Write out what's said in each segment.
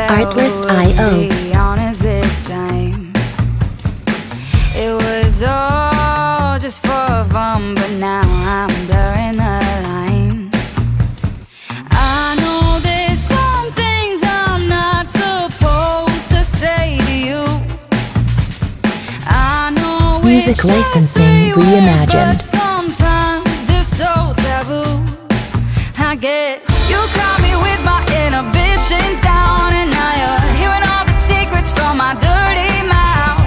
Artlist.io. Honest this time. It was all just for fun, but now I'm blurring the lines. I know there's some things I'm not supposed to say to you. I know Music licensing reimagined. but sometimes they're so taboo. I guess you caught me with my inhibitions down, and now you're hearing all the secrets from my dirty mouth.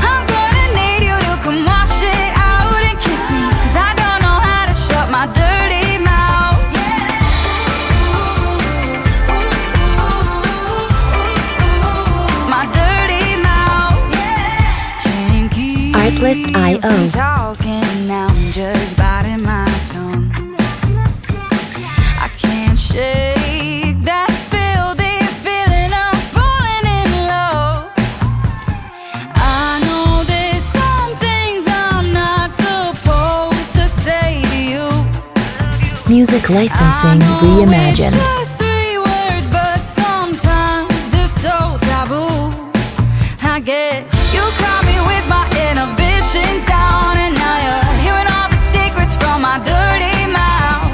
I'm gonna need you to come wash it out and kiss me, 'cause I don't know how to shut my dirty mouth. My dirty mouth. Can't keep Artlist.io. from talking now, I'm just biting my tongue. I can't shake that filthy feeling of falling in love. I know there's some things I'm not supposed to say to you. Music licensing I know reimagined. it's just 3 words, but sometimes they're so taboo. I guess you caught me with my inhibitions down, and now you're hearing all the secrets from my dirty mouth.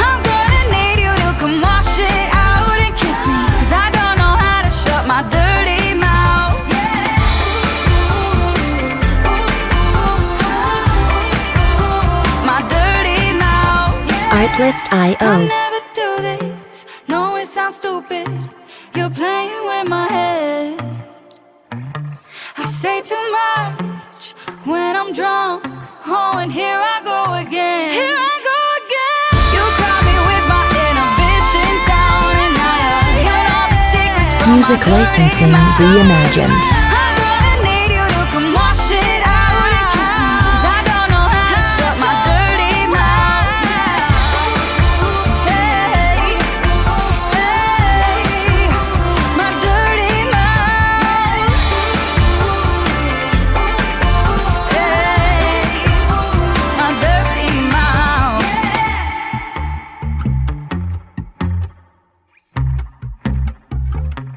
I'm gonna need you to come wash it out and kiss me, 'cause I don't know how to shut my dirty mouth. My dirty mouth. Artlist.io. I'll never do this. No, it sounds stupid. You're playing with my head. I say too much when I'm drunk. Oh, and here I go again. Here I go again. You caught me with my inhibitions down, and now you're hearing all the secrets from Music my dirty licensing mouth. reimagined. I'm gonna need you to come wash it out and kiss me, 'cause I don't know how to shut my dirty mouth. Hey, hey, my dirty mouth. Hey, my dirty mouth.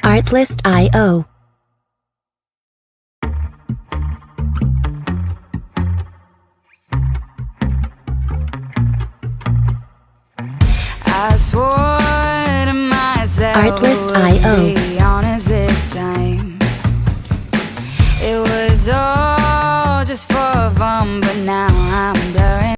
Artlist.io. I swore to myself, Artlist.io. be honest this time. It was all just for fun, but now I'm blurring